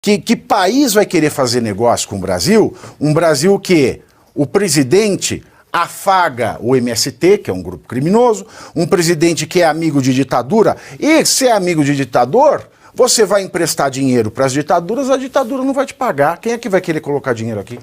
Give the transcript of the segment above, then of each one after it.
Que país vai querer fazer negócio com o Brasil? Um Brasil que o presidente afaga o MST, que é um grupo criminoso, um presidente que é amigo de ditadura, e se é amigo de ditador, você vai emprestar dinheiro para as ditaduras, a ditadura não vai te pagar. Quem é que vai querer colocar dinheiro aqui?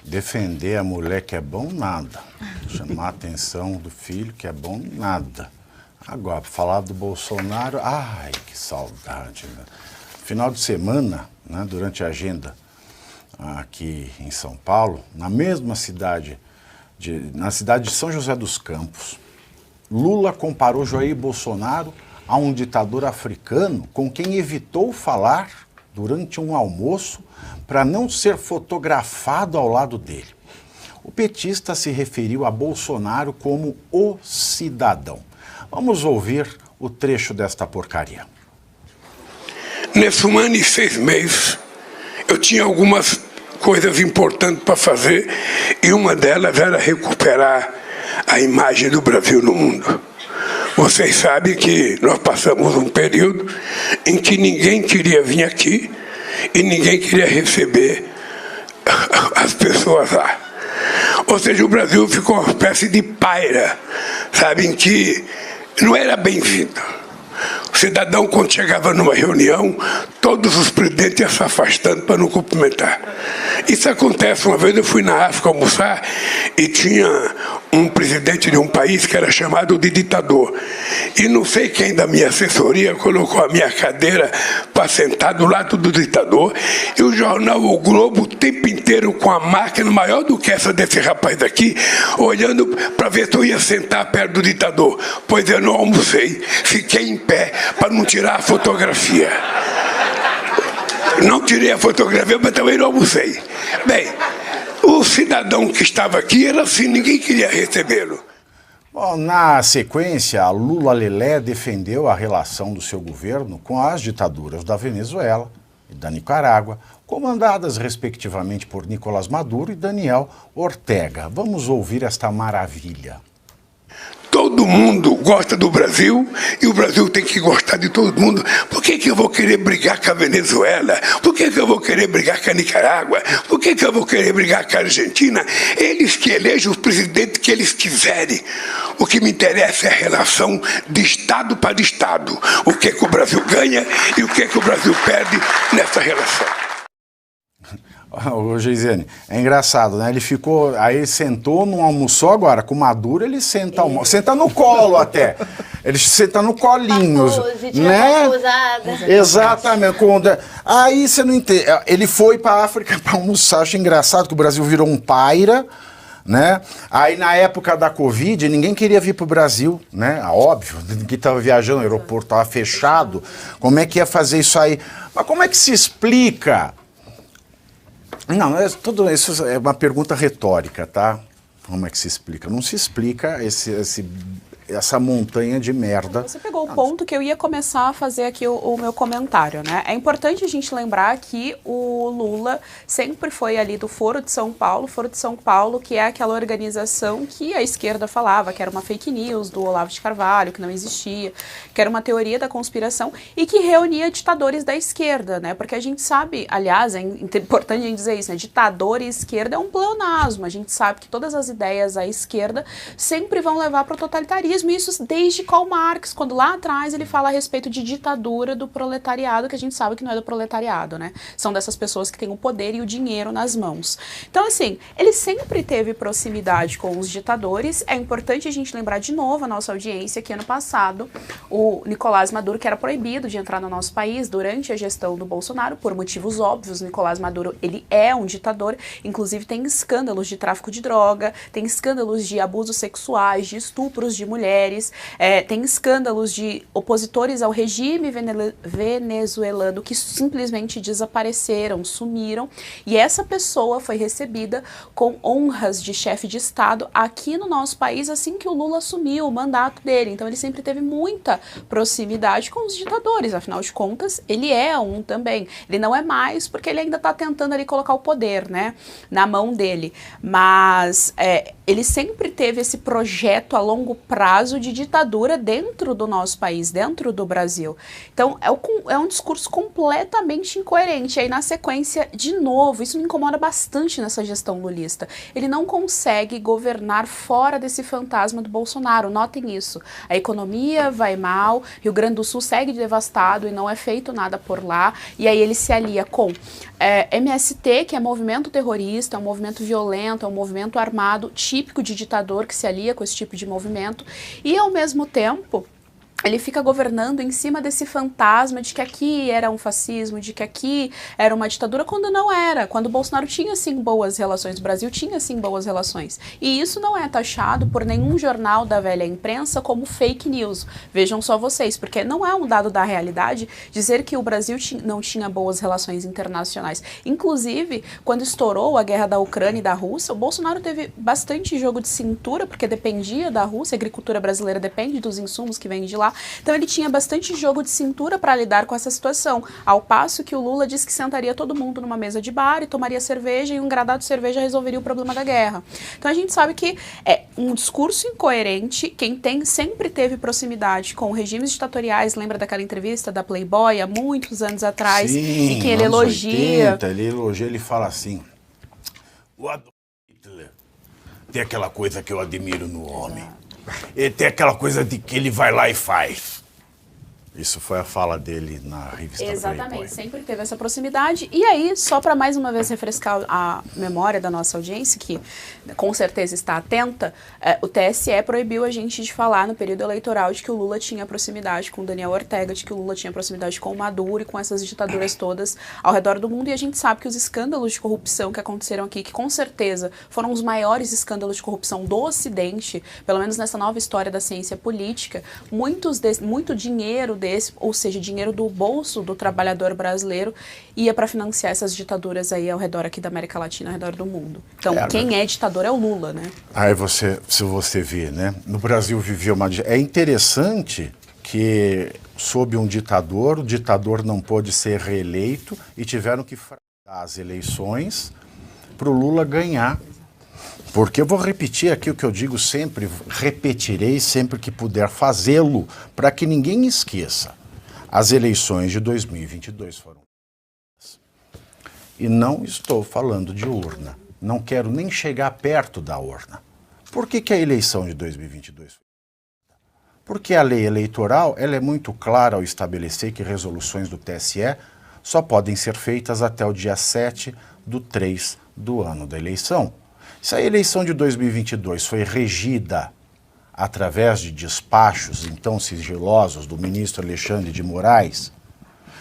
Defender a mulher que é bom, nada. Chamar a atenção do filho que é bom, nada. Agora, falar do Bolsonaro, ai, que saudade. Né? Final de semana, né, durante a agenda aqui em São Paulo, na mesma cidade, na cidade de São José dos Campos, Lula comparou Jair Bolsonaro a um ditador africano com quem evitou falar durante um almoço para não ser fotografado ao lado dele. O petista se referiu a Bolsonaro como o cidadão. Vamos ouvir o trecho desta porcaria. Nesse 1 ano e 6 meses, eu tinha algumas coisas importantes para fazer e uma delas era recuperar a imagem do Brasil no mundo. Vocês sabem que nós passamos um período em que ninguém queria vir aqui e ninguém queria receber as pessoas lá. Ou seja, o Brasil ficou uma espécie de paira, sabe, em que não era bem-vindo. O cidadão, quando chegava numa reunião, todos os presidentes iam se afastando para não cumprimentar. Isso acontece. Uma vez eu fui na África almoçar e tinha um presidente de um país que era chamado de ditador. E não sei quem da minha assessoria colocou a minha cadeira para sentar do lado do ditador. E o jornal O Globo o tempo inteiro com a máquina maior do que essa desse rapaz aqui, olhando para ver se eu ia sentar perto do ditador. Pois eu não almocei, fiquei em pé para não tirar a fotografia. Não tirei a fotografia, mas também não almocei. Bem, o cidadão que estava aqui era assim, ninguém queria recebê-lo. Bom, na sequência, Lula Lelé defendeu a relação do seu governo com as ditaduras da Venezuela e da Nicarágua, comandadas respectivamente por Nicolás Maduro e Daniel Ortega. Vamos ouvir esta maravilha. Todo mundo gosta do Brasil e o Brasil tem que gostar de todo mundo. Por que eu vou querer brigar com a Venezuela? Por que eu vou querer brigar com a Nicarágua? Por que eu vou querer brigar com a Argentina? Eles que elegem os presidentes que eles quiserem. O que me interessa é a relação de Estado para Estado. O que o Brasil ganha e o que o Brasil perde nessa relação. Ô, Geisiane, é engraçado, né? Ele ficou, aí ele sentou, não almoçou agora. Com Maduro ele senta, senta no colo até. Ele senta no colinho, né? Exatamente. Aí você não entende. Ele foi para a África para almoçar. Acho engraçado que o Brasil virou um paira, né? Aí na época da Covid, ninguém queria vir para o Brasil, né? Óbvio, ninguém estava viajando, o aeroporto estava fechado. Como é que ia fazer isso aí? Mas como é que se explica? Não, tudo isso é uma pergunta retórica, tá? Como é que se explica? Não se explica essa montanha de merda. Você pegou o ponto que eu ia começar a fazer aqui o meu comentário, né? É importante a gente lembrar que o Lula sempre foi ali do Foro de São Paulo, que é aquela organização que a esquerda falava que era uma fake news do Olavo de Carvalho, que não existia, que era uma teoria da conspiração e que reunia ditadores da esquerda, né? Porque a gente sabe, aliás, é importante a gente dizer isso, né? Ditador e esquerda é um pleonasmo. A gente sabe que todas as ideias à esquerda sempre vão levar para o totalitarismo. Isso desde Karl Marx, quando lá atrás ele fala a respeito de ditadura do proletariado, que a gente sabe que não é do proletariado, né? São dessas pessoas que têm o poder e o dinheiro nas mãos. Então, assim, ele sempre teve proximidade com os ditadores. É importante a gente lembrar de novo a nossa audiência que ano passado o Nicolás Maduro, que era proibido de entrar no nosso país durante a gestão do Bolsonaro, por motivos óbvios. Nicolás Maduro, ele é um ditador, inclusive tem escândalos de tráfico de droga, tem escândalos de abusos sexuais, de estupros de mulheres. mulheres, tem escândalos de opositores ao regime venezuelano que simplesmente desapareceram, sumiram, e essa pessoa foi recebida com honras de chefe de Estado aqui no nosso país assim que o Lula assumiu o mandato dele. Então ele sempre teve muita proximidade com os ditadores, afinal de contas ele é um também. Ele não é mais porque ele ainda está tentando ali colocar o poder, né, na mão dele, mas ele sempre teve esse projeto a longo prazo de ditadura dentro do nosso país, dentro do Brasil. Então é um discurso completamente incoerente. Aí na sequência, de novo, isso me incomoda bastante nessa gestão lulista. Ele não consegue governar fora desse fantasma do Bolsonaro, notem isso. A economia vai mal, Rio Grande do Sul segue devastado e não é feito nada por lá, e aí ele se alia com MST, que é movimento terrorista, é um movimento violento, é um movimento armado, típico de ditador que se alia com esse tipo de movimento, e ao mesmo tempo ele fica governando em cima desse fantasma de que aqui era um fascismo, de que aqui era uma ditadura, quando não era. Quando o Bolsonaro tinha, sim, boas relações, o Brasil tinha, sim, boas relações. E isso não é taxado por nenhum jornal da velha imprensa como fake news. Vejam só vocês, porque não é um dado da realidade dizer que o Brasil não tinha boas relações internacionais. Inclusive, quando estourou a guerra da Ucrânia e da Rússia, o Bolsonaro teve bastante jogo de cintura, porque dependia da Rússia, a agricultura brasileira depende dos insumos que vêm de lá. Então ele tinha bastante jogo de cintura para lidar com essa situação, ao passo que o Lula disse que sentaria todo mundo numa mesa de bar e tomaria cerveja, e um gradado de cerveja resolveria o problema da guerra. Então a gente sabe que é um discurso incoerente. Quem sempre teve proximidade com regimes ditatoriais, lembra daquela entrevista da Playboy há muitos anos atrás, sim, e que ele elogia. Ele fala assim: o Adolf Hitler tem aquela coisa que eu admiro no homem. E tem aquela coisa de que ele vai lá e faz. Isso foi a fala dele na revista Exatamente, Playboy. sempre teve essa proximidade. E aí, só para mais uma vez refrescar a memória da nossa audiência, que com certeza está atenta, o TSE proibiu a gente de falar no período eleitoral de que o Lula tinha proximidade com o Daniel Ortega, de que o Lula tinha proximidade com o Maduro e com essas ditaduras todas ao redor do mundo. E a gente sabe que os escândalos de corrupção que aconteceram aqui, que com certeza foram os maiores escândalos de corrupção do Ocidente, pelo menos nessa nova história da ciência política, muito dinheiro ou seja, dinheiro do bolso do trabalhador brasileiro, ia para financiar essas ditaduras aí ao redor aqui da América Latina, ao redor do mundo. Então, quem é ditador é o Lula, né? Aí se você vê, né? No Brasil viveu uma... É interessante que, sob um ditador, o ditador não pôde ser reeleito e tiveram que fraudar as eleições para o Lula ganhar. Porque eu vou repetir aqui o que eu digo sempre, repetirei sempre que puder fazê-lo, para que ninguém esqueça. As eleições de 2022 foram... E não estou falando de urna. Não quero nem chegar perto da urna. Por que a eleição de 2022 foi? Porque a lei eleitoral ela é muito clara ao estabelecer que resoluções do TSE só podem ser feitas até o dia 7/3 do ano da eleição. Se a eleição de 2022 foi regida através de despachos, então sigilosos, do ministro Alexandre de Moraes,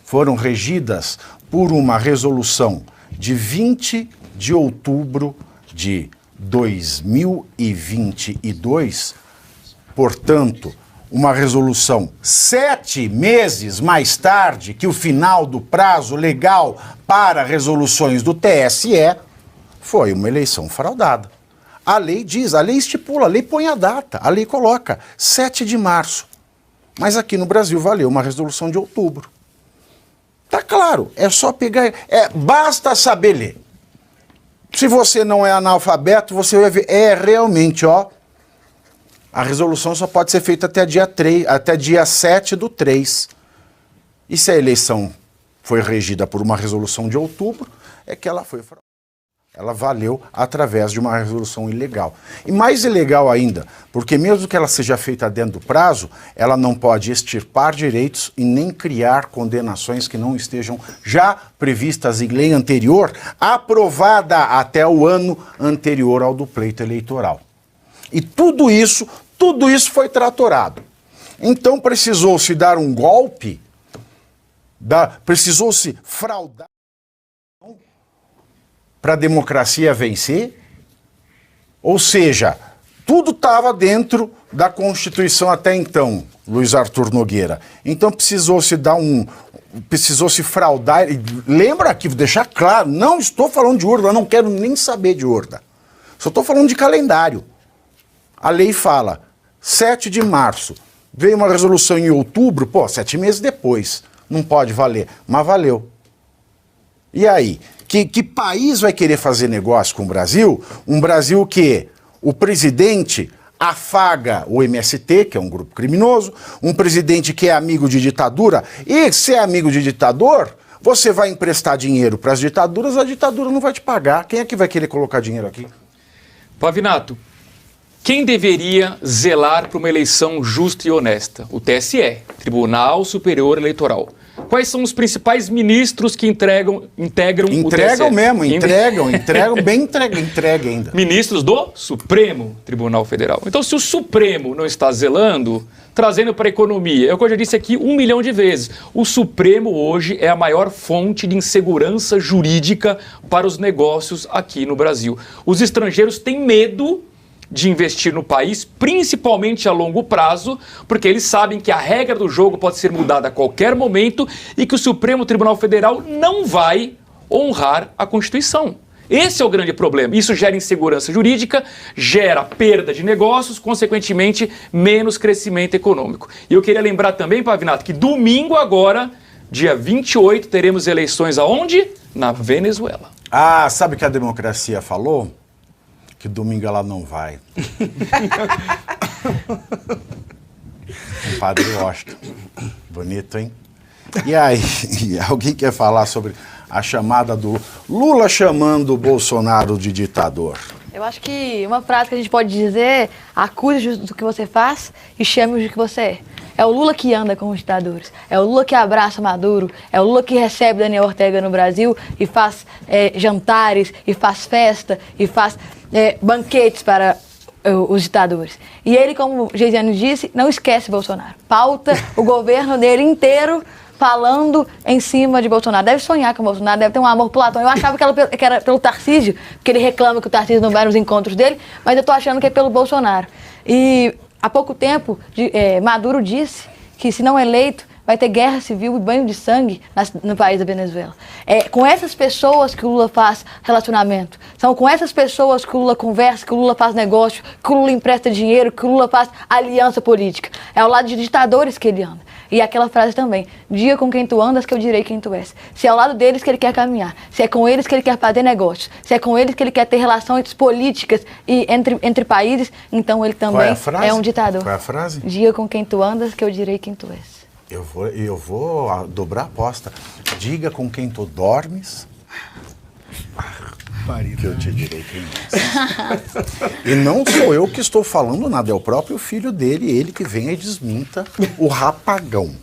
foram regidas por uma resolução de 20 de outubro de 2022, portanto, uma resolução 7 meses mais tarde que o final do prazo legal para resoluções do TSE, foi uma eleição fraudada. A lei diz, a lei estipula, a lei põe a data, a lei coloca 7 de março. Mas aqui no Brasil valeu uma resolução de outubro. Tá claro, é só pegar, basta saber ler. Se você não é analfabeto, você vai ver, realmente, a resolução só pode ser feita até dia 7/3. E se a eleição foi regida por uma resolução de outubro, é que ela foi fraudada. Ela valeu através de uma resolução ilegal. E mais ilegal ainda, porque mesmo que ela seja feita dentro do prazo, ela não pode extirpar direitos e nem criar condenações que não estejam já previstas em lei anterior, aprovada até o ano anterior ao do pleito eleitoral. E tudo isso foi tratorado. Então precisou-se dar um golpe, precisou-se fraudar para a democracia vencer, ou seja, tudo estava dentro da Constituição até então, Luiz Arthur Nogueira. Então precisou-se fraudar. Lembra aqui, vou deixar claro, não estou falando de urna, não quero nem saber de urna. Só estou falando de calendário. A lei fala, 7 de março, veio uma resolução em outubro, 7 meses depois, não pode valer, mas valeu. E aí, que país vai querer fazer negócio com o Brasil? Um Brasil que o presidente afaga o MST, que é um grupo criminoso, um presidente que é amigo de ditadura, e se é amigo de ditador, você vai emprestar dinheiro para as ditaduras, a ditadura não vai te pagar. Quem é que vai querer colocar dinheiro aqui? Pavinato, quem deveria zelar por uma eleição justa e honesta? O TSE, Tribunal Superior Eleitoral. Quais são os principais ministros que integram o TSE? Entregam bem entregue ainda. Ministros do Supremo Tribunal Federal. Então, se o Supremo não está zelando, trazendo para a economia, é o que eu já disse aqui 1 milhão de vezes, o Supremo hoje é a maior fonte de insegurança jurídica para os negócios aqui no Brasil. Os estrangeiros têm medo de investir no país, principalmente a longo prazo, porque eles sabem que a regra do jogo pode ser mudada a qualquer momento e que o Supremo Tribunal Federal não vai honrar a Constituição. Esse é o grande problema. Isso gera insegurança jurídica, gera perda de negócios, consequentemente, menos crescimento econômico. E eu queria lembrar também, Pavinato, que domingo agora, dia 28, teremos eleições aonde? Na Venezuela. Ah, sabe o que a democracia falou? Que domingo ela não vai. Padre Washington. Bonito, hein? E aí, alguém quer falar sobre a chamada do Lula chamando o Bolsonaro de ditador? Eu acho que uma frase que a gente pode dizer, acuse do que você faz e chame-o do que você é. É o Lula que anda com os ditadores, é o Lula que abraça Maduro, é o Lula que recebe Daniel Ortega no Brasil e faz jantares, e faz festa, e faz banquetes para os ditadores. E ele, como o Geisiane disse, não esquece Bolsonaro. Pauta o governo dele inteiro falando em cima de Bolsonaro. Deve sonhar com o Bolsonaro, deve ter um amor platônico. Eu achava que era pelo Tarcísio, porque ele reclama que o Tarcísio não vai nos encontros dele, mas eu tô achando que é pelo Bolsonaro. E há pouco tempo, Maduro disse que, se não eleito, vai ter guerra civil e banho de sangue no país da Venezuela. É com essas pessoas que o Lula faz relacionamento. São com essas pessoas que o Lula conversa, que o Lula faz negócio, que o Lula empresta dinheiro, que o Lula faz aliança política. É ao lado de ditadores que ele anda. E aquela frase também, diga com quem tu andas que eu direi quem tu és. Se é ao lado deles que ele quer caminhar, se é com eles que ele quer fazer negócios, se é com eles que ele quer ter relações políticas e entre países, então ele também é um ditador. Qual é a frase? Diga com quem tu andas que eu direi quem tu és. Eu vou dobrar a aposta. Diga com quem tu dormes, que eu te direi quem és. E não sou eu que estou falando nada, é o próprio filho dele, ele que vem e desminta o rapagão.